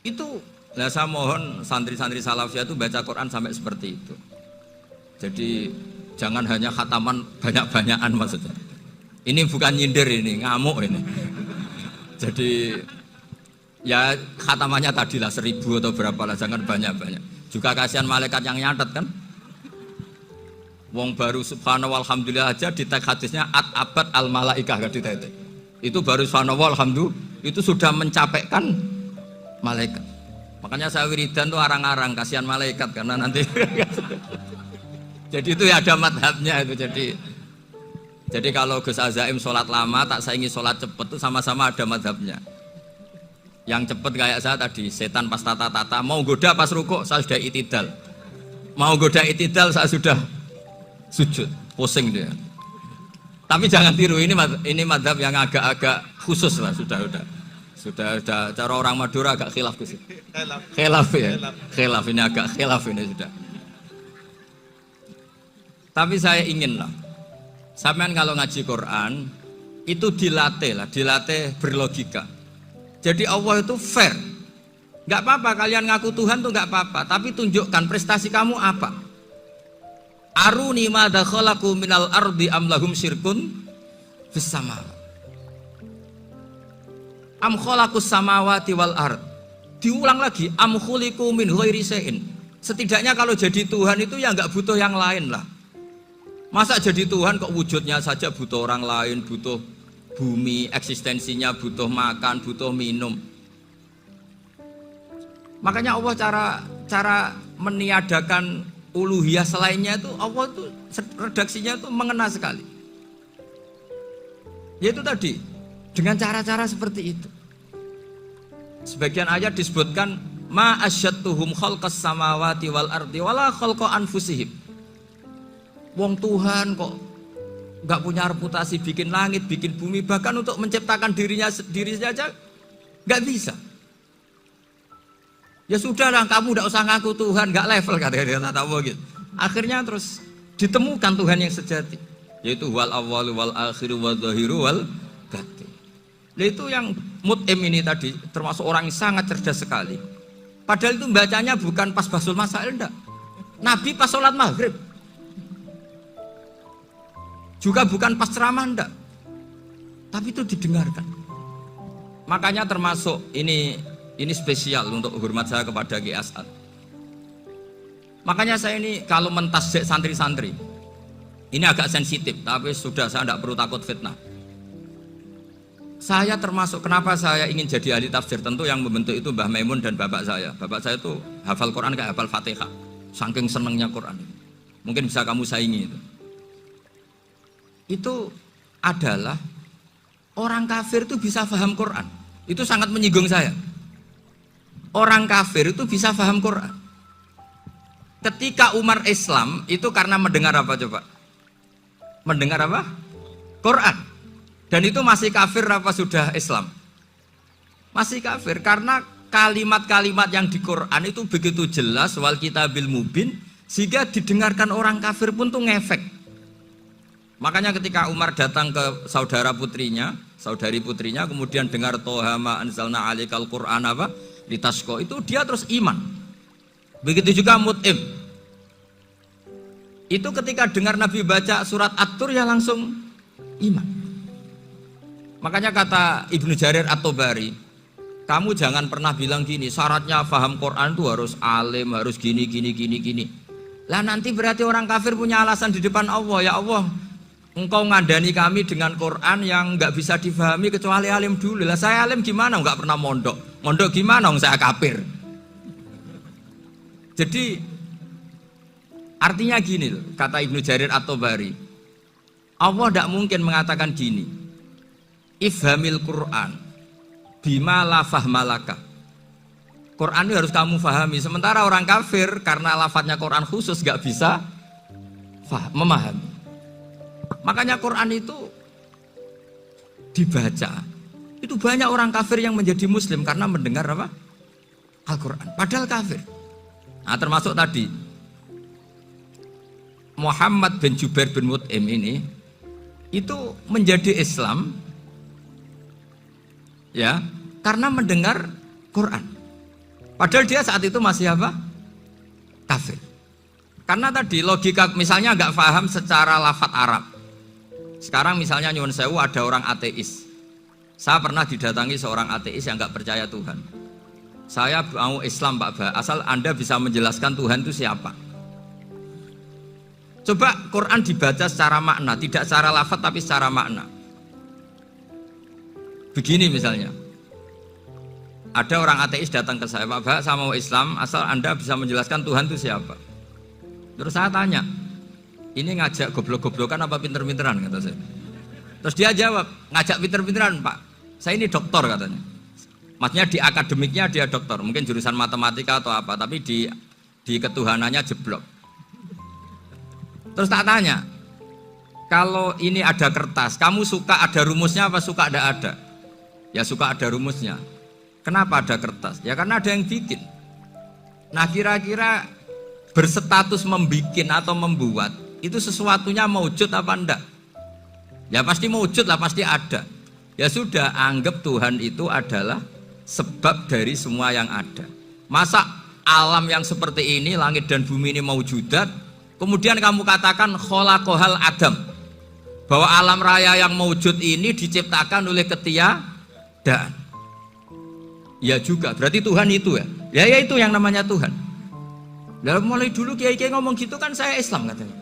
Itu, nah saya mohon santri-santri Salafiyah itu baca Quran sampai seperti itu. Jadi jangan hanya khataman banyak-banyakan maksudnya. Ini bukan nyindir ini, ngamuk ini. Jadi ya khatamannya tadilah 1000 atau berapa lah, jangan banyak-banyak. Juga kasihan malaikat yang nyatet kan. Wong baru subhanallah alhamdulillah aja di tag hadisnya abad al malaikah gak ditetek. Itu baru subhanallah alhamdulillah itu sudah mencapaikan malaikat. Makanya saya wiridan tuh arang-arang kasihan malaikat karena nanti jadi itu ya ada madhabnya itu. Jadi kalau Gus Azaim sholat lama tak saingi sholat cepet itu sama-sama ada madhabnya. Yang cepet kayak saya tadi setan pas tata-tata mau goda pas rukuk saya sudah itidal. Mau goda itidal saya sudah sujud, pusing dia. Tapi jangan tiru, ini madhab yang agak-agak khusus lah, sudah cara orang Madura agak khilaf ke situ. Khilaf ya, khilaf ini agak khilaf ini sudah. Tapi saya ingin lah, sampean kalau ngaji Quran itu dilatih berlogika. Jadi Allah itu fair, nggak apa-apa kalian ngaku Tuhan tuh nggak apa-apa, tapi tunjukkan prestasi kamu apa. Aruni madza khalaqu minal ardi am lahum syirkun fis samawati. Am khalaqus samawati wal ard. Diulang lagi am khuliqu min ghairi syai'in. Setidaknya kalau jadi Tuhan itu ya enggak butuh yang lain lah. Masa jadi Tuhan kok wujudnya saja butuh orang lain, butuh bumi, eksistensinya butuh makan, butuh minum. Makanya Allah cara meniadakan uluhiyah selainnya itu Allah itu redaksinya itu mengena sekali. Yaitu tadi dengan cara-cara seperti itu. Sebagian ayat disebutkan ma asyattuhum khalqas samawati wal ardi wala khalqa anfusihim. Wong Tuhan kok enggak punya reputasi bikin langit, bikin bumi, bahkan untuk menciptakan dirinya sendiri saja enggak bisa. Ya sudahlah, kamu tidak usah ngaku Tuhan, nggak level kata Allah gitu. Akhirnya terus ditemukan Tuhan yang sejati. yaitu wal awwal wal akhir wal zahiru wal batin. Nah, itu yang mut'im ini tadi termasuk orang yang sangat cerdas sekali. Padahal itu bacanya bukan pas basul masail, enggak. Nabi pas sholat maghrib. Juga bukan pas ceramah, enggak. Tapi itu didengarkan. Makanya termasuk ini spesial untuk hormat saya kepada Ki As'ad. Makanya saya ini kalau mentasjik santri-santri, ini agak sensitif, tapi sudah saya tidak perlu takut fitnah. Saya termasuk kenapa saya ingin jadi ahli tafsir, tentu yang membentuk itu Mbah Maimun dan bapak saya. Bapak saya itu hafal Quran kayak hafal Fatihah, saking senengnya Quran. Mungkin bisa kamu saingi itu. Itu adalah orang kafir itu bisa paham Quran. Itu sangat menyinggung saya. Orang kafir itu bisa paham Quran. Ketika Umar Islam itu karena mendengar apa coba? Mendengar apa? Quran. Dan itu masih kafir apa sudah Islam? Masih kafir karena kalimat-kalimat yang di Quran itu begitu jelas wal kitabil mubin sehingga didengarkan orang kafir pun tuh ngefek. Makanya ketika Umar datang ke saudari putrinya kemudian dengar Toha ma anzalna alaikal Qur'an apa? Litasqa, itu dia terus iman. Begitu juga Mut'im. Itu ketika dengar Nabi baca surat At-Tur ya langsung iman. Makanya kata Ibnu Jarir At-Tabari, kamu jangan pernah bilang gini, syaratnya paham Quran itu harus alim, harus gini. Lah nanti berarti orang kafir punya alasan di depan Allah, ya Allah, engkau ngandani kami dengan Quran yang nggak bisa difahami kecuali alim dulu. Lah saya alim gimana? Nggak pernah mondok. Mondok gimana? Saya kafir. Jadi artinya gini loh, kata Ibnu Jarir At-Tabari, Allah tidak mungkin mengatakan gini, ifhamil Quran bima la fahmalaka. Quran itu harus kamu fahami. Sementara orang kafir karena lafadznya Quran khusus gak bisa memahami. Makanya Quran itu dibaca. Itu banyak orang kafir yang menjadi muslim karena mendengar apa? Al-Quran. Padahal kafir. Nah termasuk tadi Muhammad bin Jubair bin Mut'im ini itu menjadi Islam ya karena mendengar Quran. Padahal dia saat itu masih apa? Kafir. Karena tadi logika misalnya nggak paham secara lafadz Arab. Sekarang misalnya nyuwun sewu ada orang ateis. Saya pernah didatangi seorang ateis yang nggak percaya Tuhan. Saya mau Islam Pak Ba, asal Anda bisa menjelaskan Tuhan itu siapa. Coba Quran dibaca secara makna, tidak secara lafadz tapi secara makna. Begini misalnya, ada orang ateis datang ke saya, Pak Bah, saya mau Islam, asal Anda bisa menjelaskan Tuhan itu siapa. Terus saya tanya, ini ngajak goblok-goblokan apa pinter-pinteran, kata saya. Terus dia jawab, ngajak pinter-pinteran Pak, saya ini doktor katanya. Maksudnya di akademiknya dia doktor, mungkin jurusan matematika atau apa, tapi di ketuhanannya jeblok. Terus tak tanya, kalau ini ada kertas, kamu suka ada rumusnya apa suka ada? Ya suka ada rumusnya. Kenapa ada kertas? Ya karena ada yang bikin. Nah kira-kira berstatus membikin atau membuat itu sesuatunya maujud apa enggak? Ya pasti maujud lah, pasti ada. Ya sudah, anggap Tuhan itu adalah sebab dari semua yang ada. Masa alam yang seperti ini, langit dan bumi ini maujudat, kemudian kamu katakan kholaqohal adam, bahwa alam raya yang maujud ini diciptakan oleh ketiadaan. Ya juga, berarti Tuhan itu ya. Ya itu yang namanya Tuhan. Lalu mulai dulu kiai-kiai ngomong gitu kan saya Islam katanya.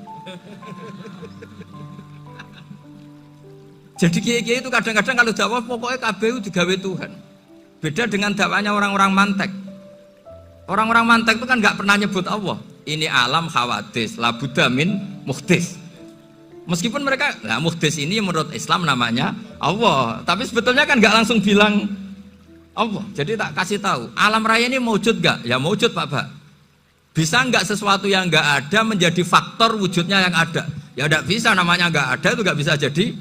Jadi kiai-kiai itu kadang-kadang kalau dakwah pokoknya KBU digawe Tuhan. Beda dengan dakwahnya orang-orang mantek. Orang-orang mantek itu kan nggak pernah nyebut Allah. Ini alam khawadis, labuda min muhdis. Meskipun mereka, nah muhdis ini menurut Islam namanya Allah, tapi sebetulnya kan nggak langsung bilang Allah. Jadi tak kasih tahu, alam raya ini maujud nggak? Ya maujud Pak Pak. Bisa nggak sesuatu yang nggak ada menjadi faktor wujudnya yang ada? Ya nggak bisa, namanya nggak ada itu nggak bisa jadi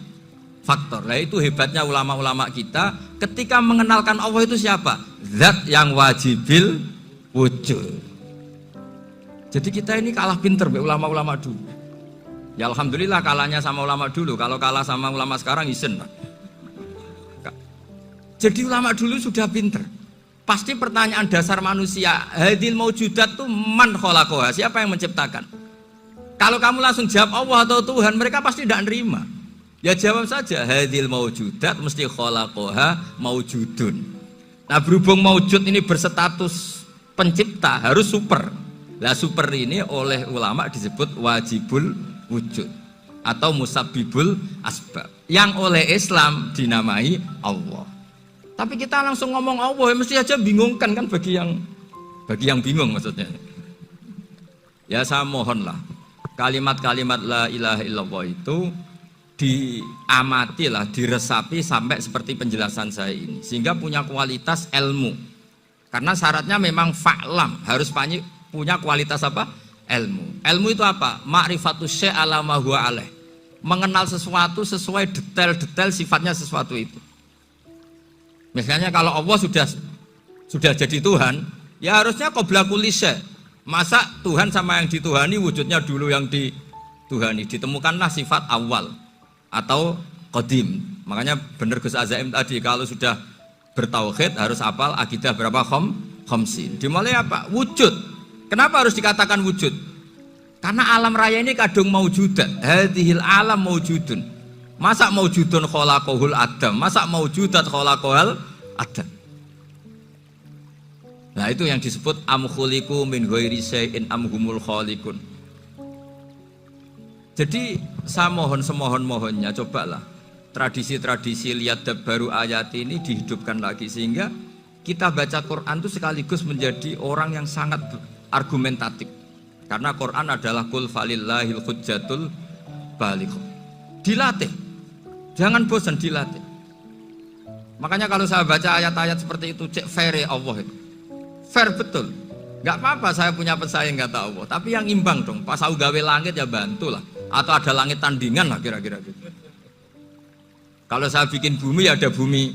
faktor. Nah itu hebatnya ulama-ulama kita, ketika mengenalkan Allah itu siapa? Zat yang wajibil wujud. Jadi kita ini kalah pinter ulama-ulama dulu. Ya alhamdulillah kalahnya sama ulama dulu. Kalau kalah sama ulama sekarang isen. Jadi ulama dulu sudah pinter. Pasti pertanyaan dasar manusia, hadil maujudat itu man khalaqaha, siapa yang menciptakan? Kalau kamu langsung jawab Allah atau Tuhan, mereka pasti tidak nerima. Ya jawab saja, hadil maujudat mesti khalaqaha maujudun. Nah berhubung maujud ini berstatus pencipta, harus super. Lah super ini oleh ulama disebut wajibul wujud atau musabbibul asbab. Yang oleh Islam dinamai Allah. Tapi kita langsung ngomong Allah, mesti aja bingungkan kan bagi yang bingung maksudnya. Ya saya mohonlah kalimat-kalimat la ilaha illallah itu diamatilah, diresapi sampai seperti penjelasan saya ini, sehingga punya kualitas ilmu. Karena syaratnya memang fa'lam, harus punya kualitas apa? Ilmu. Ilmu itu apa? Ma'rifatus syai' ala ma huwa alaih. Mengenal sesuatu sesuai detail-detail sifatnya sesuatu itu. Misalnya kalau Allah sudah jadi Tuhan, ya harusnya qabla kulli syai'. Masa Tuhan sama yang dituhani wujudnya dulu yang dituhani? Ditemukanlah sifat awal atau qadim. Makanya benar Gus Azaim tadi, kalau sudah bertauhid harus hafal akidah berapa khamsin. Dimulai apa? Wujud. Kenapa harus dikatakan wujud? Karena alam raya ini kadung maujudat. Hadhil alam maujudun. Masa maujudun khalaqahul adam? Masa maujudat khalaqahul adam? Nah itu yang disebut am khuliqu min ghairi syai'in am humul khaliqun. Jadi saya mohon semohon-mohonnya, cobalah tradisi-tradisi lihat baru ayat ini dihidupkan lagi, sehingga kita baca Quran itu sekaligus menjadi orang yang sangat argumentatif. Karena Quran adalah qul falillahil hujjatul baligh. Dilatih. Jangan bosan, dilatih. Makanya kalau saya baca ayat-ayat seperti itu, cek fair Allah itu. Fair betul. Gak apa-apa saya punya pesaing kata Allah, tapi yang imbang dong. Pas aku gawe langit ya bantulah. Atau ada langit tandingan lah kira-kira gitu. Kalau saya bikin bumi ya ada bumi.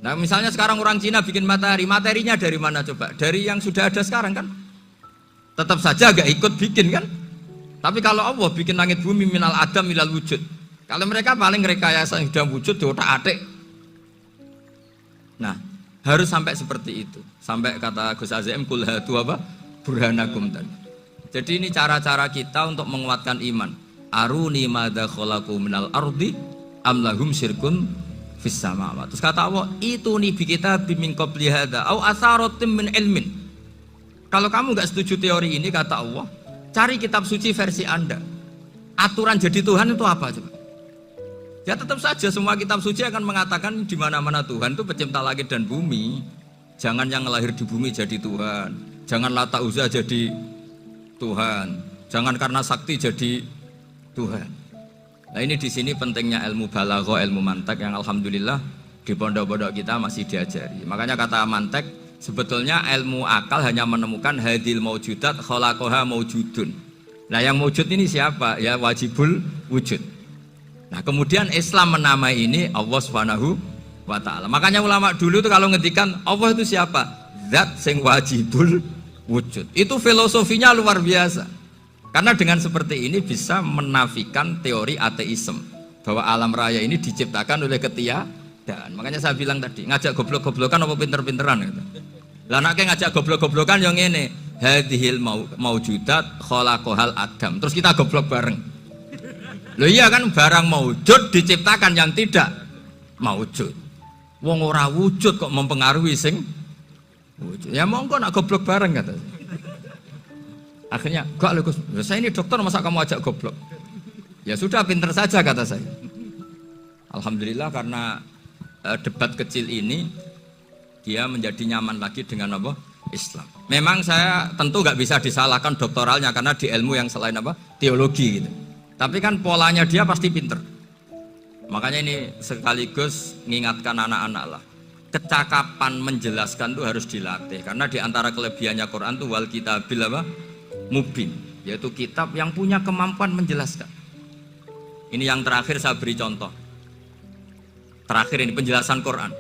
Nah misalnya sekarang orang Cina bikin matahari, materinya dari mana coba? Dari yang sudah ada sekarang kan? Tetap saja agak ikut bikin kan? Tapi kalau Allah bikin langit bumi minal adam minal wujud. Kalau mereka paling rekayasa yang sudah wujud di otak-atik. Nah harus sampai seperti itu. Sampai kata Gus Azaim kul hatu apa? Burhanakum tadi. Jadi ini cara-cara kita untuk menguatkan iman. Aruni madza khalaqu minal ardi am lahum syirkun fis samawati. Terus kata Allah, itu nih bi kitabim min qabli hadza au asaratim min ilmin. Kalau kamu enggak setuju teori ini kata Allah, cari kitab suci versi Anda. Aturan jadi Tuhan itu apa coba? Ya tetap saja semua kitab suci akan mengatakan di mana-mana Tuhan itu pencipta langit dan bumi. Jangan yang lahir di bumi jadi Tuhan. Jangan Lata Uzza jadi Tuhan. Jangan karena sakti jadi Tuhan. Nah ini di sini pentingnya ilmu balaghah, ilmu mantek yang alhamdulillah di pondok-pondok kita masih diajari. Makanya kata mantek sebetulnya ilmu akal hanya menemukan hadil maujudat khalaqaha maujudun. Nah yang maujud ini siapa? Ya wajibul wujud. Nah kemudian Islam menamai ini Allah Subhanahu wa ta'ala. Makanya ulama dulu itu kalau ngendikan Allah itu siapa? Zat sing wajibul wujud. Itu filosofinya luar biasa. Karena dengan seperti ini bisa menafikan teori ateisme bahwa alam raya ini diciptakan oleh ketiadaan. Makanya saya bilang tadi, ngajak goblok-goblokan apa pinter-pinteran gitu. Lah nek ngajak goblok-goblokan yang ini, hadhil maujudat khalaqahal adam. Terus kita goblok bareng. Loh iya kan barang maujud diciptakan yang tidak maujud. Wong ora wujud kok mempengaruhi sing wujud. Ya monggo nak goblok bareng kata. Akhirnya, gak lho Gus, saya ini dokter masa kamu ajak goblok? Ya sudah pinter saja kata saya. Alhamdulillah karena debat kecil ini dia menjadi nyaman lagi dengan apa? Islam. Memang saya tentu gak bisa disalahkan doktoralnya karena di ilmu yang selain apa? Teologi gitu. Tapi kan polanya dia pasti pinter. Makanya ini sekaligus mengingatkan anak-anak lah. Kecakapan menjelaskan itu harus dilatih. Karena di antara kelebihannya Quran itu wal kitabil apa? Mubin, yaitu kitab yang punya kemampuan menjelaskan. Ini yang terakhir saya beri contoh. Terakhir ini penjelasan Quran.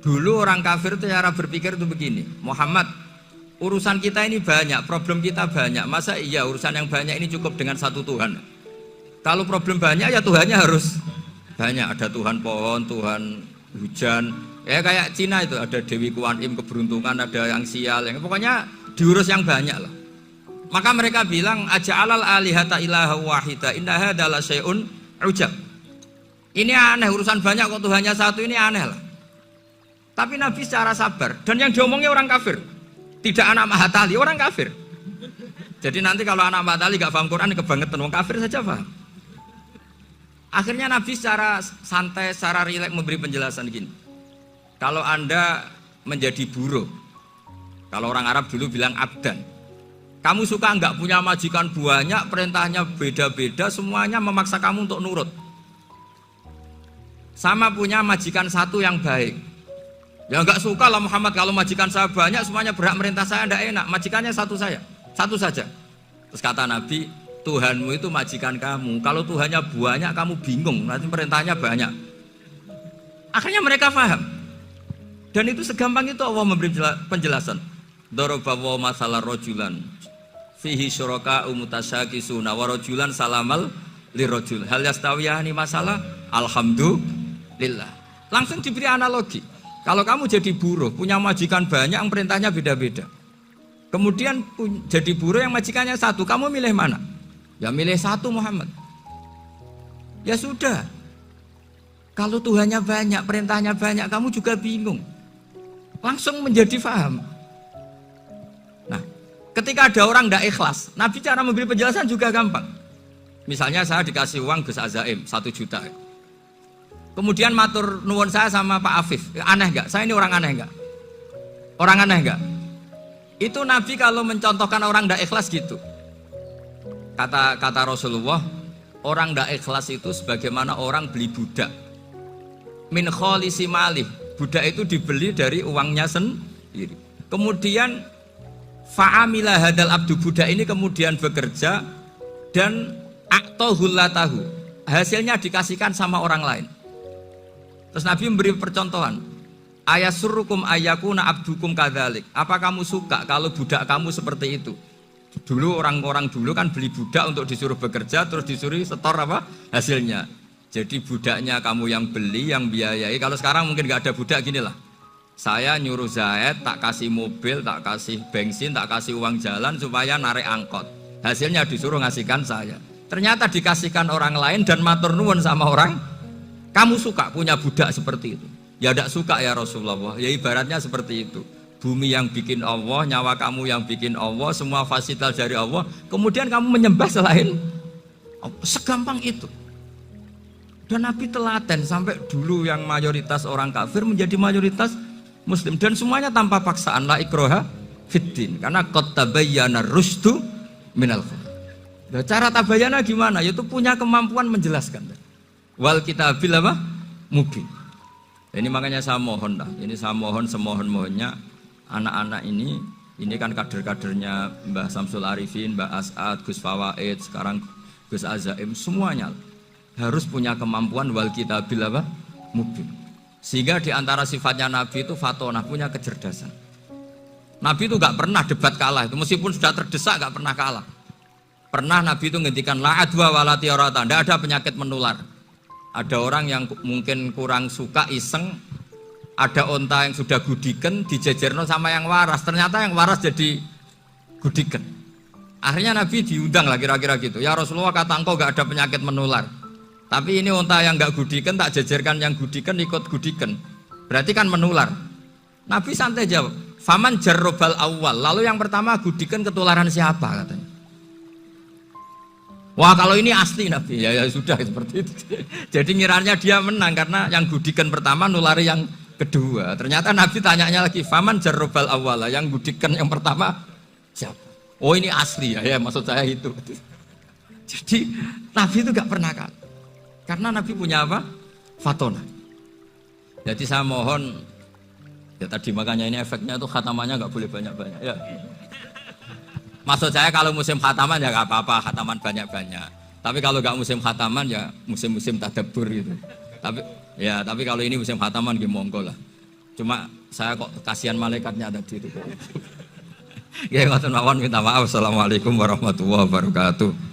Dulu orang kafir itu cara berpikir itu begini, Muhammad, urusan kita ini banyak, problem kita banyak. Masa iya urusan yang banyak ini cukup dengan satu Tuhan? Kalau problem banyak ya Tuhannya harus banyak. Ada Tuhan pohon, Tuhan hujan. Ya kayak Cina itu ada Dewi Kuan Im keberuntungan, ada yang sial, yang pokoknya diurus yang banyak lah. Maka mereka bilang aja'alal alihata ilaha wahida inna hadza la syai'un ujab. Ini aneh, urusan banyak kok Tuhannya satu, ini aneh lah. Tapi Nabi secara sabar, dan yang diomongnya orang kafir, tidak anak Mahatali, orang kafir. Jadi nanti kalau anak Mahatali gak paham Quran, kebangetan, orang kafir saja paham. Akhirnya Nabi secara santai, secara rileks memberi penjelasan gini. Kalau Anda menjadi buruh, kalau orang Arab dulu bilang abdan, kamu suka nggak punya majikan banyak, perintahnya beda-beda, semuanya memaksa kamu untuk nurut. Sama punya majikan satu yang baik. Ya nggak suka lah Muhammad, kalau majikan saya banyak, semuanya berhak merintah saya, nggak enak. Majikannya satu saja. Terus kata Nabi, Tuhanmu itu majikan kamu. Kalau Tuhannya banyak, kamu bingung, nanti perintahnya banyak. Akhirnya mereka paham. Dan itu segampang itu Allah memberi penjelasan. Daraballahu masalah rojulan fihi syuraka umutasyakisuna wa rajulan salamal lirajul hal yastawiyani masalah alhamdulillah. Langsung diberi analogi. Kalau kamu jadi buruh, punya majikan banyak yang perintahnya beda-beda. Kemudian jadi buruh yang majikannya satu, kamu milih mana? Ya milih satu Muhammad. Ya sudah. Kalau Tuhannya banyak, perintahnya banyak, kamu juga bingung. Langsung menjadi faham. Nah, ketika ada orang tidak ikhlas, Nabi cara memberi penjelasan juga gampang. Misalnya saya dikasih uang Gus Azaim 1 juta. Kemudian matur nuwun saya sama Pak Afif, aneh enggak? Saya ini orang aneh enggak? Orang aneh enggak? Itu Nabi kalau mencontohkan orang tidak ikhlas gitu. Kata Rasulullah, orang tidak ikhlas itu sebagaimana orang beli budak. Min kholisi malih, budak itu dibeli dari uangnya sendiri. Kemudian fa'amila hadal abdu, budak ini kemudian bekerja dan aktohullatahu, hasilnya dikasihkan sama orang lain. Terus Nabi memberi percontohan, ayasurrukum ayyakuna abdukum kadzalik. Apa kamu suka kalau budak kamu seperti itu? Dulu orang-orang dulu kan beli budak untuk disuruh bekerja, terus disuruh setor apa hasilnya. Jadi budaknya kamu yang beli, yang biayai. Kalau sekarang mungkin nggak ada budak, gini lah. Saya nyuruh Zaid, tak kasih mobil, tak kasih bensin, tak kasih uang jalan supaya narik angkot. Hasilnya disuruh ngasihkan saya. Ternyata dikasihkan orang lain dan matur nuwun sama orang. Kamu suka punya budak seperti itu? Ya tidak suka ya Rasulullah. Ya ibaratnya seperti itu. Bumi yang bikin Allah, nyawa kamu yang bikin Allah, semua fasilitas dari Allah. Kemudian kamu menyembah selain Allah. Segampang itu. Dan Nabi telaten sampai dulu yang mayoritas orang kafir menjadi mayoritas Muslim, dan semuanya tanpa paksaan, la ikroha fiddin, karena qad tabayyana rusdu minal ghayy. Nah, cara tabayyana gimana? Yaitu punya kemampuan menjelaskan. Wal kitabil apa? Mubin. Ini makanya saya mohon lah, ini saya mohon semohon-mohonnya anak-anak ini kan kader-kadernya Mbah Samsul Arifin, Mbah As'ad, Gus Fawaid, sekarang Gus Azaim, semuanya harus punya kemampuan wal kitabil apa? Mubin. Sehingga diantara sifatnya Nabi itu fatonah, punya kecerdasan. Nabi itu gak pernah debat kalah, itu meskipun sudah terdesak gak pernah kalah. Pernah Nabi itu ngendikan la adwa wala tiarata, tidak ada penyakit menular. Ada orang yang mungkin kurang suka iseng, ada onta yang sudah gudiken dijejerno sama yang waras, ternyata yang waras jadi gudiken. Akhirnya Nabi diundang lah kira-kira gitu. Ya Rasulullah, kata engkau gak ada penyakit menular. Tapi ini onta yang gak gudiken tak jejerkan yang gudiken ikut gudiken. Berarti kan menular. Nabi santai jawab, faman jarrobal awal. Lalu yang pertama gudiken ketularan siapa katanya. Wah kalau ini asli Nabi, ya sudah seperti itu. Jadi ngiranya dia menang karena yang gudikan pertama nulari yang kedua. Ternyata Nabi tanyanya lagi, faman jarrobal awala, yang gudikan yang pertama siapa? Oh ini asli ya, maksud saya itu. Jadi Nabi itu gak pernah kalah. Karena Nabi punya apa? Fatona. Jadi saya mohon, ya tadi makanya ini efeknya tuh khatamannya gak boleh banyak-banyak ya. Maksud saya kalau musim khataman ya gak apa-apa, khataman banyak-banyak. Tapi kalau gak musim khataman ya musim-musim tadabbur gitu. Tapi kalau ini musim khataman gimana monggo lah. Cuma saya kok kasihan malaikatnya tadi itu. Ya ngoten mawon, minta maaf. Assalamualaikum warahmatullahi wabarakatuh.